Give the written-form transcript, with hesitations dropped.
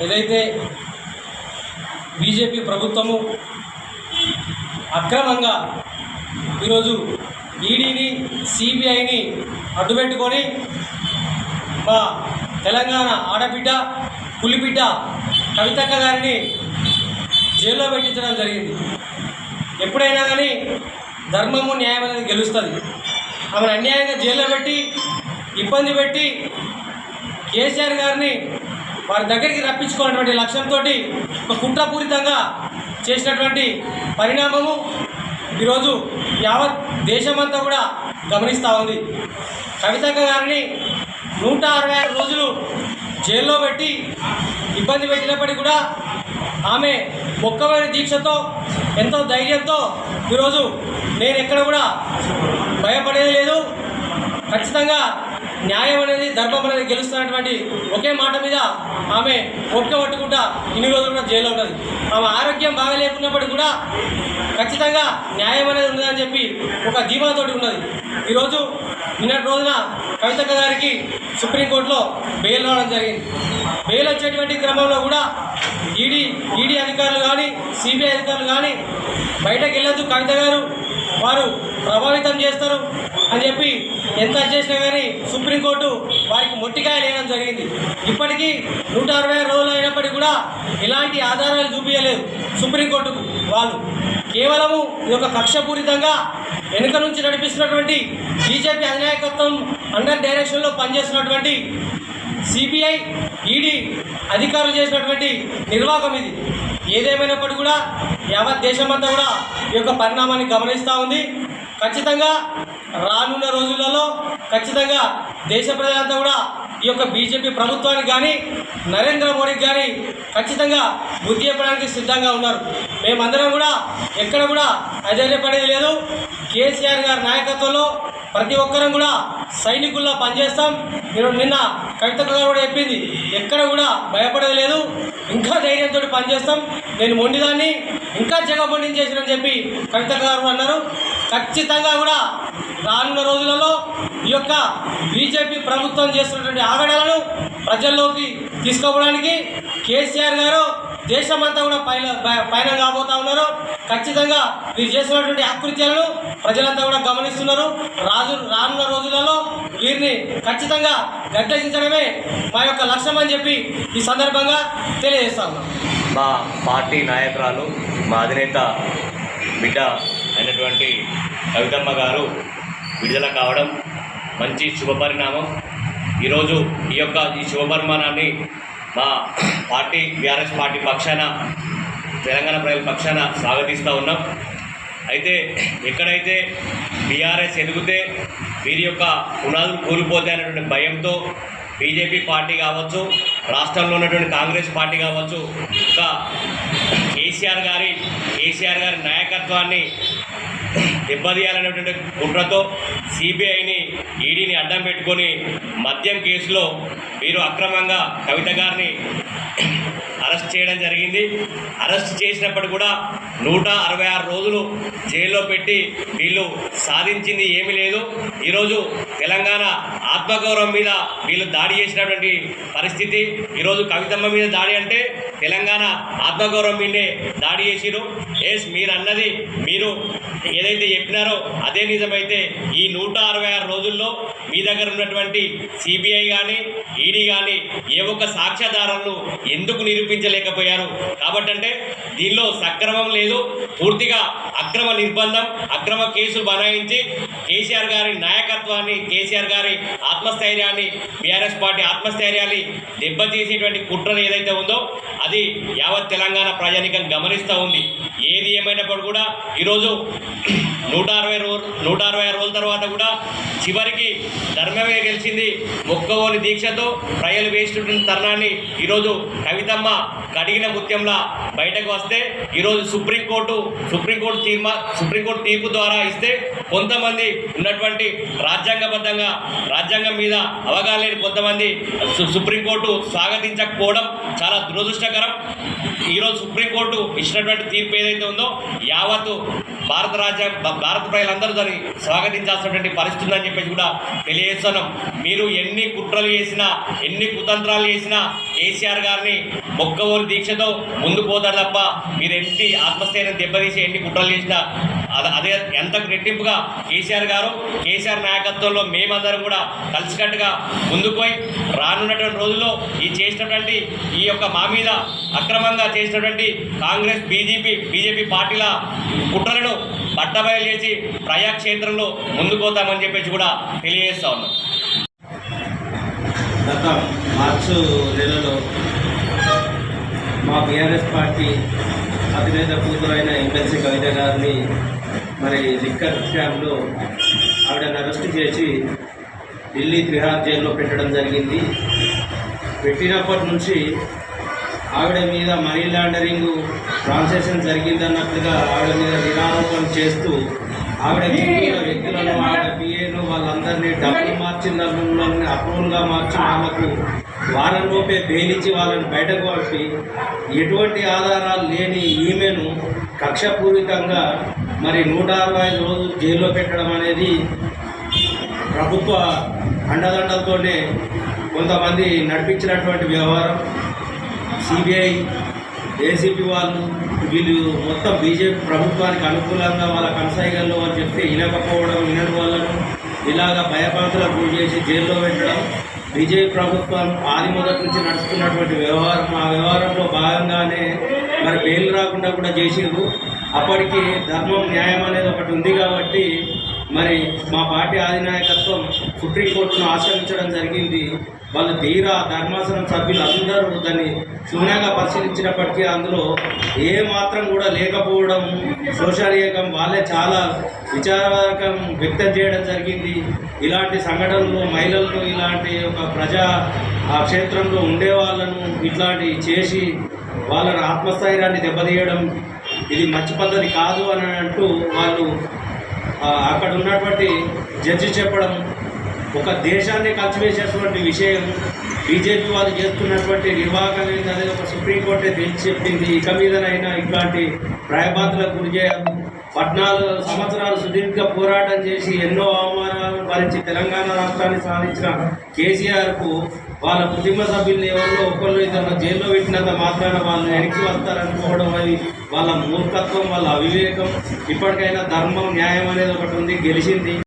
ఏదైతే బీజేపీ ప్రభుత్వము అక్రమంగా ఈరోజు ఈడీని సిబిఐని అడ్డుపెట్టుకొని మా తెలంగాణ ఆడబిడ్డ పులిబిడ్డ కవితక్క గారిని జైల్లో పెట్టించడం జరిగింది. ఎప్పుడైనా కానీ ధర్మము న్యాయం అనేది గెలుస్తుంది. ఆమెను అన్యాయంగా జైల్లో పెట్టి ఇబ్బంది పెట్టి కేసీఆర్ గారిని వారి దగ్గరికి రప్పించుకున్నటువంటి లక్ష్యంతో ఒక కుట్రపూరితంగా చేసినటువంటి పరిణామము ఈరోజు యావత్ దేశమంతా కూడా గమనిస్తూ ఉంది. కవితక్క గారిని 166 రోజులు జైల్లో పెట్టి ఇబ్బంది పెట్టినప్పటికీ కూడా ఆమె మొక్కమైన దీక్షతో ఎంతో ధైర్యంతో ఈరోజు నేను ఎక్కడ కూడా భయపడేది లేదు, ఖచ్చితంగా న్యాయం అనేది ధర్మం అనేది గెలుస్తున్నటువంటి ఒకే మాట మీద ఆమె ఒక్క పట్టుకుంటా ఇన్ని రోజులు కూడా జైల్లో ఉన్నది. ఆమె ఆరోగ్యం బాగా లేకున్నప్పటికీ కూడా ఖచ్చితంగా న్యాయం అనేది ఉన్నదని చెప్పి ఒక ధీమాతోటి ఉన్నది. ఈరోజు నిన్నటి రోజున కవితక్క గారికి సుప్రీంకోర్టులో బెయిల్ రావడం జరిగింది. బెయిల్ వచ్చేటువంటి క్రమంలో కూడా ఈడీ అధికారులు కానీ సిబిఐ అధికారులు కానీ బయటకు వెళ్ళొద్దు, కవిత గారు వారు ప్రభావితం చేస్తారు అని చెప్పి ఎంత చేసినా కానీ సుప్రీంకోర్టు వారికి మొట్టికాయ వేయడం జరిగింది. ఇప్పటికీ 166 రోజులు అయినప్పటికీ కూడా ఎలాంటి ఆధారాలు చూపించలేదు సుప్రీంకోర్టుకు. వాళ్ళు కేవలము ఇది ఒక కక్షపూరితంగా వెనుక నుంచి నడిపిస్తున్నటువంటి బీజేపీ అధినాయకత్వం అండర్ డైరెక్షన్లో పనిచేస్తున్నటువంటి సిబిఐ ఈడీ అధికారులు చేసినటువంటి నిర్వాహకం ఇది. ఏదేమైనప్పటికీ కూడా యావత్ దేశమంతా కూడా ఈ యొక్క పరిణామాన్ని గమనిస్తూ ఉంది. ఖచ్చితంగా రానున్న రోజులలో ఖచ్చితంగా దేశ ప్రజలంతా కూడా ఈ యొక్క బీజేపీ ప్రభుత్వానికి కానీ నరేంద్ర మోడీకి కానీ ఖచ్చితంగా బుద్ధి చెప్పడానికి సిద్ధంగా ఉన్నారు. మేమందరం కూడా ఎక్కడ కూడా అధైర్యపడేది లేదు. కేసీఆర్ గారి నాయకత్వంలో ప్రతి ఒక్కరం కూడా సైనికుల్లో పనిచేస్తాం. నిన్న కవితక్క గారు కూడా చెప్పింది, ఎక్కడ కూడా భయపడేది లేదు, ఇంకా ధైర్యంతో పనిచేస్తాం. నేను మొండిదాన్ని ఇంకా జగబొండిని చేసినని చెప్పి కవితక్క గారు అన్నారు. ఖచ్చితంగా కూడా రానున్న రోజులలో ఈ యొక్క బీజేపీ ప్రభుత్వం చేస్తున్నటువంటి ఆగడాలను ప్రజల్లోకి తీసుకోవడానికి కేసీఆర్ గారు దేశమంతా కూడా పైన కాబోతా ఉన్నారు. ఖచ్చితంగా వీరు చేస్తున్నటువంటి ఆకృత్యాలను ప్రజలంతా కూడా గమనిస్తున్నారు. రానున్న రోజులలో వీరిని ఖచ్చితంగా గద్దెదించడమే మా యొక్క లక్ష్యం అని చెప్పి ఈ సందర్భంగా తెలియజేస్తా ఉన్నాం. మా పార్టీ నాయకురాలు, మా అధినేత బిడ్డ అయినటువంటి కవితమ్మ గారు విడుదల కావడం మంచి శుభపరిణామం. ఈరోజు ఈ శుభపరిమాణాన్ని మా పార్టీ బీఆర్ఎస్ పార్టీ పక్షాన, తెలంగాణ ప్రజల పక్షాన స్వాగతిస్తూ ఉన్నాం. అయితే ఎక్కడైతే బీఆర్ఎస్ ఎదిగితే వీరి యొక్క పునాదులు కూలిపోతాయి అనేటువంటి భయంతో బీజేపీ పార్టీ కావచ్చు, రాష్ట్రంలో ఉన్నటువంటి కాంగ్రెస్ పార్టీ కావచ్చు, ఇంకా కేసీఆర్ గారి నాయకత్వాన్ని దెబ్బతీయాలనేటువంటి కుట్రతో సిబిఐని ఈడీని అడ్డం పెట్టుకొని మద్యం కేసులో వీరు అక్రమంగా కవిత గారిని అరెస్ట్ చేయడం జరిగింది. అరెస్ట్ చేసినప్పుడు కూడా 166 రోజులు జైల్లో పెట్టి వీళ్ళు సాధించింది ఏమీ లేదు. ఈరోజు తెలంగాణ ఆత్మగౌరవం మీద వీళ్ళు దాడి చేసినటువంటి పరిస్థితి. ఈరోజు కవితమ్మ మీద దాడి అంటే తెలంగాణ ఆత్మగౌరవం మీదే దాడి చేసిరు. మీరు అన్నది మీరు ఏదైతే చెప్పినారో అదే నిజమైతే ఈ 166 రోజుల్లో మీ దగ్గర ఉన్నటువంటి సిబిఐ కానీ ఈడీ కానీ ఏ ఒక్క సాక్ష్యాధారాలను ఎందుకు నిరూపించలేకపోయారు? కాబట్టి అంటే దీనిలో సక్రమం లేదు, పూర్తిగా అక్రమ నిర్బంధం, అక్రమ కేసులు బనాయించి కేసీఆర్ గారి నాయకత్వాన్ని, కేసీఆర్ గారి ఆత్మస్థైర్యాన్ని, బీఆర్ఎస్ పార్టీ ఆత్మస్థైర్యాన్ని దెబ్బతీసేటువంటి కుట్ర ఏదైతే ఉందో అది యావత్ తెలంగాణ ప్రజానికం గమనిస్తూ ఉంది. ఏది ఏమైనప్పుడు కూడా ఈరోజు 160 రోజుల తర్వాత కూడా చివరికి ధర్మమే గెలిచింది. మొక్కవోని దీక్షతో ప్రజలు వేస్తున్న తరుణాన్ని ఈరోజు కవితమ్మ కడిగిన ముత్యంలా బయటకు వస్తే ఈరోజు సుప్రీంకోర్టు తీర్పు ద్వారా ఇస్తే కొంతమంది ఉన్నటువంటి రాజ్యాంగం మీద అవగాహన లేని కొంతమంది సుప్రీంకోర్టు స్వాగతించకపోవడం చాలా దురదృష్టకరం. ఈరోజు సుప్రీంకోర్టు ఇచ్చినటువంటి తీర్పు ఏదైతే ఉందో యావత్తు భారత ప్రజలందరూ దాన్ని స్వాగతించాల్సినటువంటి పరిస్థితి ఉందని చెప్పేసి కూడా తెలియజేస్తున్నాం. మీరు ఎన్ని కుట్రలు చేసినా, ఎన్ని కుతంత్రాలు చేసినా కేసీఆర్ గారిని మొక్కవోరు దీక్షతో ముందు పోతాడు తప్ప మీరు ఎన్ని ఆత్మస్థైర్యం దెబ్బతీసి ఎన్ని కుట్రలు చేసినా అదే ఎంత రెట్టింపుగా కేసీఆర్ నాయకత్వంలో మేమందరం కూడా కలిసికట్టుగా ముందుకు పోయి రానున్నటువంటి రోజుల్లో ఈ యొక్క మా మీద అక్రమంగా చేసినటువంటి కాంగ్రెస్ బీజేపీ పార్టీల కుట్రలను బట్టబయలు చేసి ప్రజాక్షేత్రంలో ముందుకు పోతామని చెప్పేసి కూడా తెలియజేస్తా ఉన్నాం. గత మార్చి నెలలో మా బీఆర్ఎస్ పార్టీ అధినేత కూతురైన ఎమ్మెల్సీ కవిత గారిని మరి లిక్కర్ స్కామ్లో ఆవిడని అరెస్ట్ చేసి ఢిల్లీ తిహార్ జైల్లో పెట్టడం జరిగింది. పెట్టినప్పటి నుంచి ఆవిడ మీద మనీ లాండరింగ్ ట్రాన్సాక్షన్ జరిగిందన్నట్లుగా ఆవిడ మీద నిరారోపణ చేస్తూ ఆవిడ వ్యక్తులను ఆవిడ పిఏను వాళ్ళందరినీ డబ్బులు మార్చిన అప్రూవల్గా మార్చి వాళ్ళకు వారంలోపే బెయిలిచ్చి వాళ్ళని బయటకు పంపి ఎటువంటి ఆధారాలు లేని ఈమెను కక్షపూరితంగా మరి 165 రోజులు జైల్లో పెట్టడం అనేది ప్రభుత్వ అండదండలతోనే కొంతమంది నడిపించినటువంటి వ్యవహారం. సిబిఐ ఏసీపీ వాళ్ళు వీళ్ళు మొత్తం బీజేపీ ప్రభుత్వానికి అనుకూలంగా వాళ్ళ కనసాగల్లో అని చెప్తే వినని వాళ్ళను ఇలాగా భయపాతులకు గురి చేసి జైల్లో పెట్టడం బీజేపీ ప్రభుత్వం ఆది మొదటి నుంచి నడుస్తున్నటువంటి వ్యవహారం. ఆ వ్యవహారంలో భాగంగానే మరి బెయిల్ రాకుండా కూడా చేసిరు. అప్పటికి ధర్మం న్యాయం అనేది ఒకటి ఉంది కాబట్టి మరి మా పార్టీ అధినాయకత్వం సుప్రీంకోర్టును ఆశ్రయించడం జరిగింది. వాళ్ళు తీరా ధర్మాసనం సభ్యులు అందరూ దాన్ని క్షుణ్ణంగా పరిశీలించినప్పటికీ అందులో ఏ మాత్రం కూడా లేకపోవడం శోషనీయకం వాళ్ళే చాలా విచారకం వ్యక్తం చేయడం జరిగింది. ఇలాంటి సంఘటనలు మహిళలను ఇలాంటి ఒక ప్రజా క్షేత్రంలో ఉండే వాళ్ళను ఇట్లాంటి చేసి వాళ్ళని ఆత్మస్థైర్యాన్ని దెబ్బతీయడం ఇది మంచి పద్ధతి కాదు అని అంటూ వాళ్ళు అక్కడ ఉన్నటువంటి జడ్జి చెప్పడం ఒక దేశాన్ని కలిసివేసేటువంటి విషయం. బీజేపీ వాళ్ళు చేస్తున్నటువంటి నిర్వాహకం అనేది ఒక సుప్రీంకోర్టే తేల్చి చెప్పింది. ఇక మీదనైనా ఇట్లాంటి భయబాధలకు గురి చేయడం 14 సంవత్సరాలు సుదీర్ఘ పోరాటం చేసి ఎన్నో అవమానాలను భరించి తెలంగాణ రాష్ట్రాన్ని సాధించిన కేసీఆర్కు వాళ్ళ కుటుంబ సభ్యులు ఎవరిలో ఒకళ్ళు ఇద్దరు జైల్లో పెట్టినంత మాత్రాన వాళ్ళు వెనక్కి వస్తారనుకోవడం అది వాళ్ళ మూర్ఖత్వం, వాళ్ళ అవివేకం. ఇప్పటికైనా ధర్మం న్యాయం అనేది ఒకటి ఉంది, గెలిచింది.